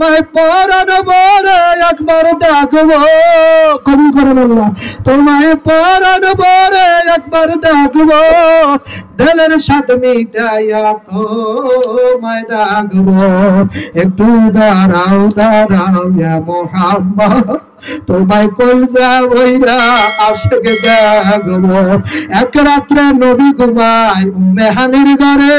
তোমায় পরাণ ভরে একবার দেখবো, কবুল করেন আল্লাহ। তোমায় পরাণ ভরে একবার দেখবো, দিলের স্বাদ মিটাইয়া তোমায় ডাকবো। একটু দাঁড়াও দাঁড়াও ইয়া মুহাম্মদ, তোমায় কলজা বইরা আশিক দেখবো। এক রাত্রে নবী ঘুমায় উম্মে হানির ঘরে,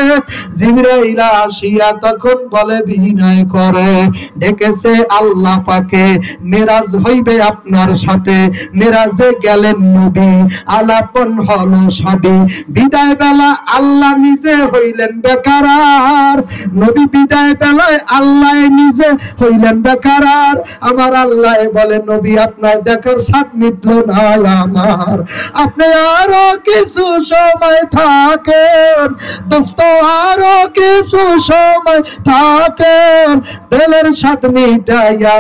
জিবরাইল আসিয়া তখন বলে বিনয় করে, ডেকেছে আল্লাহ পাকে, মেরাজ হইবে আপনার সাথে। মেরাজে গেলেন নবী, আলাপন হলো সবই। বিদায় বেলা আল্লাহ নিজে হইলেন বেকারার, নবী বিদায় বেলায় আল্লাহ নিজে হইলেন বেকারার। আমার আল্লাহ বলে, নবী আপনার দেখার স্বাদ মিটলো না আমার, আপনি আরো কিছু সময় থাকেন দোস্ত, আরো কিছু সময় থাকেন, দিলের স্বাদ মিটাইয়া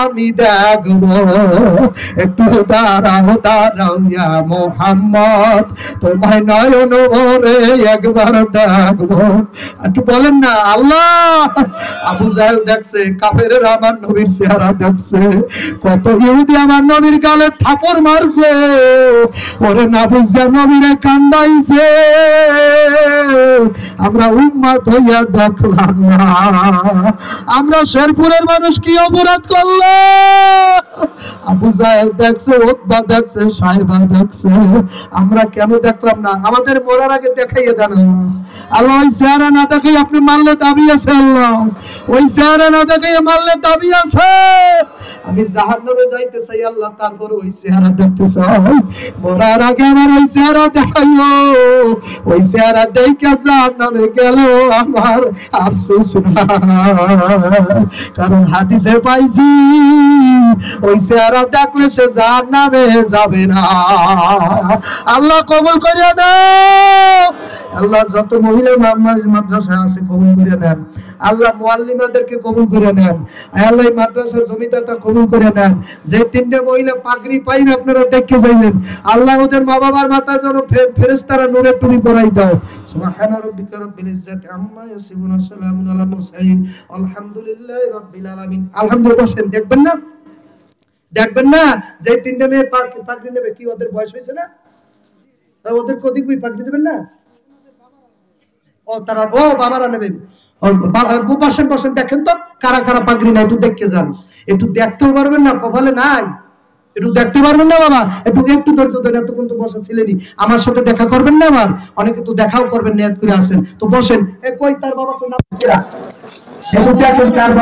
আমি দেখবো। একটু দাঁড়াও দাঁড়াও ইয়া মুহাম্মদ, তোমায় নয়ন ভরে একবার দেখবো। একটু বলেন না আল্লাহ। আবু জাহেল দেখছে, কাফেরেরা আমার নবীর চেহারা দেখছে, কত ইহুদি আমার নবীর গালে থাপড় মারছে, ওরে না বুঝা নবীরে কান্দাইছে। আমরা উম্মত হইয়া দেখলাম না, আমরা শেরপুরের মানুষ কি অপরাধ করলো? আবু জাহেল দেখছে, উতবা দেখছে, সাইবা দেখছে, আমরা কেন দেখলাম না? আমাদের মরার আগে দেখাইয়ে দেন আল্লাহ। ওই চেহারা না দেখাই আপনি মারলে দাবি আছে আল্লাহ, ওই চেহারা না দেখাই মারলে দাবি আছে। আমি জাহান্নামে যাইতে চাই আল্লাহ, তারপরে ওই চেহারা দেখতে চাই। মরার আগে আমার ওই চেহারা দেখাইও, ওই চেহারা দেখে জাহান্নামে গেল আমার আফসোস না, কারণ হাদিসে পাইছি ওই চেহারা দেখলে সে জাহান্নামে যাবে না। আল্লাহ কবুল করিয়া দাও। আল্লাহ যত মহিলা মাদ্রাসা আছে কবুল করে নেন, আল্লাহ মুআল্লিমাদেরকে কবুল করে নেন, আল্লাহ মাদ্রাসার জমিদারটা কবুল করে নেন। যে তিনটে মহিলা পাগড়ি পাইবে আপনারা দেখে যাইবেন, আল্লাহ ওদের মা বাবার মাথায় যেন ফেরেশতারা নূরের টুপি পরাই দাও। সুবহানা রাব্বিকা রাব্বিল ইজ্জাতি আম্মা ইয়াসিফুন, সালামুন আলাল মুরসালিন, আলহামদুলিল্লাহি রাব্বিল আলামিন। আলহামদুলিল্লাহ বসেন, দেখবেন না দেখবেন না যে তিনটে মেয়ে পাগড়ি নেবে, কি ওদের বয়স হয়েছে না? ওদের কদিক পাগড়ি দেবেন না? ও তারা ও বাবারা নেবেন। বসেন বসেন, দেখেন তো কারা কারা পাগড়ি নাই, একটু দেখতে যান। একটু দেখতেও পারবেন না, কপালে নাই, একটু দেখতে পারবেন না বাবা? একটু একটু ধৈর্য ধরে, এতক্ষণ তো বসা ছিলেনই, আমার সাথে দেখা করবেন না? আবার অনেকে তো দেখাও করবেন, নিয়ত করে আসেন। তো বসেন। কই তার বাবা, কই না, একটু দেখেন কার বাবা।